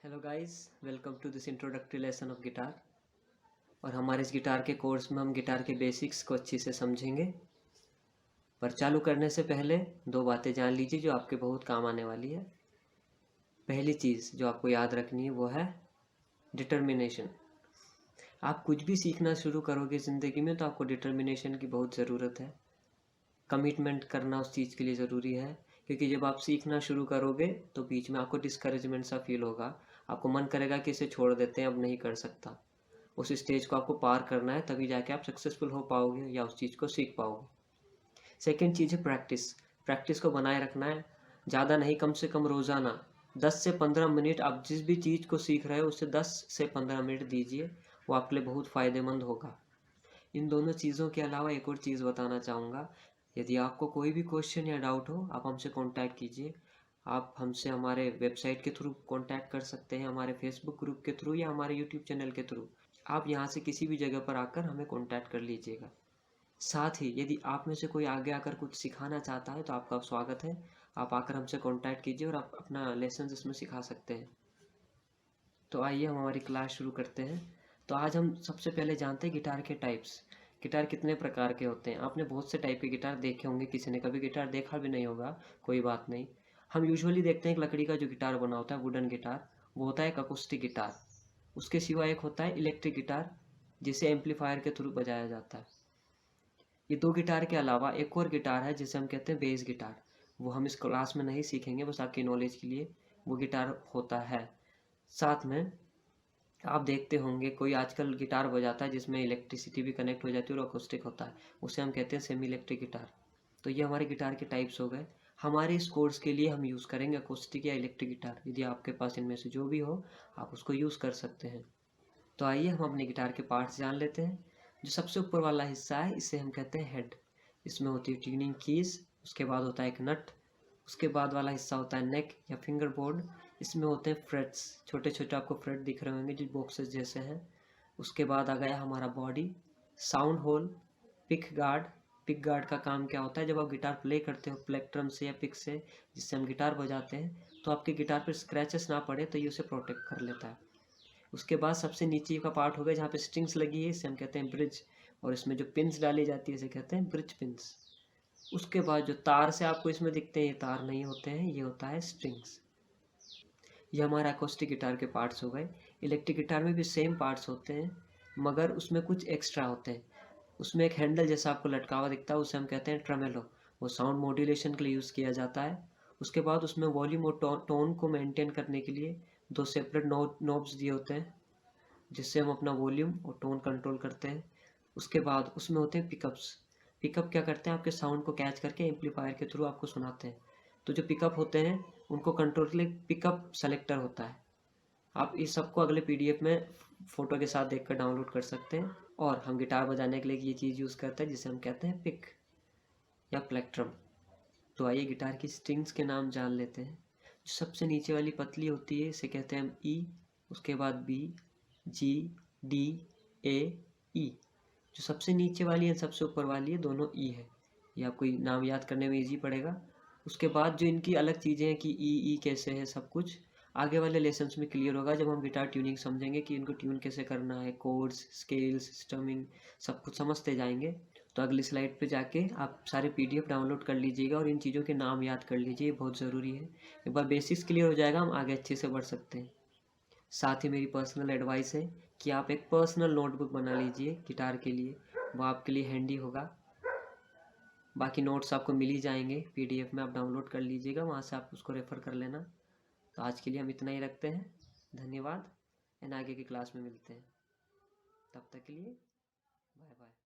Hello guys, welcome to this introductory lesson of guitar. और हमारे इस गिटार के कोर्स में हम गिटार के बेसिक्स को अच्छे से समझेंगे। पर चालू करने से पहले दो बातें जान लीजिए जो आपके बहुत काम आने वाली है। पहली चीज़ जो आपको याद रखनी है वो है डिटर्मिनेशन। आप कुछ भी सीखना शुरू करोगे ज़िंदगी में तो आपको डिटर्मिनेशन की बहुत ज़रूरत है। कमिटमेंट करना उस चीज़ के लिए ज़रूरी है, क्योंकि जब आप सीखना शुरू करोगे तो बीच में आपको डिस्करेजमेंट सा फील होगा। आपको मन करेगा कि इसे छोड़ देते हैं, अब नहीं कर सकता। उस स्टेज को आपको पार करना है, तभी जाके आप सक्सेसफुल हो पाओगे या उस चीज़ को सीख पाओगे। सेकेंड चीज़ है प्रैक्टिस। प्रैक्टिस को बनाए रखना है, ज़्यादा नहीं, कम से कम रोज़ाना 10 से 15 मिनट आप जिस भी चीज़ को सीख रहे हो उससे 10 से 15 मिनट दीजिए। वो आपके लिए बहुत फ़ायदेमंद होगा। इन दोनों चीज़ों के अलावा एक और चीज़ बताना चाहूँगा। यदि आपको कोई भी क्वेश्चन या डाउट हो, आप हमसे कांटेक्ट कीजिए। आप हमसे हमारे वेबसाइट के थ्रू कांटेक्ट कर सकते हैं, हमारे फेसबुक ग्रुप के थ्रू या हमारे यूट्यूब चैनल के थ्रू। आप यहाँ से किसी भी जगह पर आकर हमें कांटेक्ट कर लीजिएगा। साथ ही यदि आप में से कोई आगे आकर कुछ सिखाना चाहता है तो आपका स्वागत है। आप आकर हमसे कांटेक्ट कीजिए और आप अपना लेसन इसमें सिखा सकते हैं। तो आइए हम हमारी क्लास शुरू करते हैं। तो आज हम सबसे पहले जानते हैं गिटार के टाइप्स। गिटार कितने प्रकार के होते हैं। आपने बहुत से टाइप के गिटार देखे होंगे, किसी ने कभी गिटार देखा भी नहीं होगा, कोई बात नहीं। हम यूजुअली देखते हैं एक लकड़ी का जो गिटार बना होता है, वुडन गिटार, वो होता है एक अकोस्टिक गिटार। उसके सिवा एक होता है इलेक्ट्रिक गिटार, जिसे एम्पलीफायर के थ्रू बजाया जाता है। ये दो गिटार के अलावा एक और गिटार है जिसे हम कहते हैं बेस गिटार। वो हम इस क्लास में नहीं सीखेंगे, बस आपकी नॉलेज के लिए वो गिटार होता है। साथ में आप देखते होंगे कोई आजकल गिटार बजाता है जिसमें इलेक्ट्रिसिटी भी कनेक्ट हो जाती है और अकोस्टिक होता है, उसे हम कहते हैं सेमी इलेक्ट्रिक गिटार। तो ये हमारे गिटार के टाइप्स हो गए। हमारे इस कोर्स के लिए हम यूज़ करेंगे अकोस्टिक या इलेक्ट्रिक गिटार। यदि आपके पास इनमें से जो भी हो आप उसको यूज़ कर सकते हैं। तो आइए हम अपने गिटार के पार्ट्स जान लेते हैं। जो सबसे ऊपर वाला हिस्सा है इसे हम कहते हैं हेड। इसमें होती है ट्यूनिंग कीज, उसके बाद होता है एक नट, उसके बाद वाला हिस्सा होता है नेक या फिंगर बोर्ड। इसमें होते हैं फ्रेट्स, छोटे छोटे आपको फ्रेट दिख रहे होंगे जो बॉक्सेस जैसे हैं। उसके बाद आ गया हमारा body, sound hole, pick guard. Pick guard का काम क्या होता है, जब आप गिटार प्ले करते हो प्लेक्ट्रम से या पिक से, जिससे हम गिटार बजाते हैं, तो आपके गिटार पर स्क्रैचेस ना पड़े, तो ये उसे प्रोटेक्ट कर लेता है। उसके बाद सबसे नीचे का पार्ट हो गया जहाँ पे स्ट्रिंग्स लगी है, इसे हम कहते हैं ब्रिज। और इसमें जो पिन्स डाली जाती है इसे कहते हैं ब्रिज पिन्स। उसके बाद जो तार से आपको इसमें दिखते हैं, ये तार नहीं होते हैं, ये होता है स्ट्रिंग्स। ये हमारे अकोस्टिक गिटार के पार्ट्स हो गए। इलेक्ट्रिक गिटार में भी सेम पार्ट्स होते हैं, मगर उसमें कुछ एक्स्ट्रा होते हैं। उसमें एक हैंडल जैसा आपको लटका हुआ दिखता है, उसे हम कहते हैं ट्रेमेलो। वो साउंड मॉड्यूलेशन के लिए यूज़ किया जाता है। उसके बाद उसमें वॉल्यूम और टोन को मेंटेन करने के लिए दो सेपरेट नॉब्स दिए होते हैं, जिससे हम अपना वॉल्यूम और टोन कंट्रोल करते हैं। उसके बाद उसमें होते हैं पिकअप्स। पिकअप क्या करते हैं, आपके साउंड को कैच करके एम्पलीफायर के थ्रू आपको सुनाते हैं। तो जो पिकअप होते हैं उनको कंट्रोल के लिए पिकअप सेलेक्टर होता है। आप इस सबको अगले पीडीएफ में फ़ोटो के साथ देखकर डाउनलोड कर सकते हैं। और हम गिटार बजाने के लिए ये चीज़ यूज़ करते हैं जिसे हम कहते हैं पिक या प्लेक्ट्रम। तो आइए गिटार की स्ट्रिंग्स के नाम जान लेते हैं। जो सबसे नीचे वाली पतली होती है इसे कहते हैं हम ई, उसके बाद बी, जी, डी, ए, ई। जो सबसे नीचे वाली है सबसे ऊपर वाली है, दोनों ई है। ये आपको नाम याद करने में इजी पड़ेगा। उसके बाद जो इनकी अलग चीज़ें हैं कि ई कैसे है, सब कुछ आगे वाले लेसन्स में क्लियर होगा जब हम गिटार ट्यूनिंग समझेंगे कि इनको ट्यून कैसे करना है, कोड्स, स्केल्स, स्टमिंग, सब कुछ समझते जाएंगे। तो अगली स्लाइड पे जाके आप सारे पीडीएफ डाउनलोड कर लीजिएगा और इन चीज़ों के नाम याद कर लीजिए, बहुत ज़रूरी है। एक बार बेसिक्स क्लियर हो जाएगा, हम आगे अच्छे से बढ़ सकते हैं। साथ ही मेरी पर्सनल एडवाइस है कि आप एक पर्सनल नोटबुक बना लीजिए गिटार के लिए, वो आपके लिए हैंडी होगा। बाकी नोट्स आपको मिल ही जाएंगे पीडीएफ में, आप डाउनलोड कर लीजिएगा, वहाँ से आप उसको रेफ़र कर लेना। तो आज के लिए हम इतना ही रखते हैं। धन्यवाद, एंड आगे की क्लास में मिलते हैं। तब तक के लिए बाय बाय।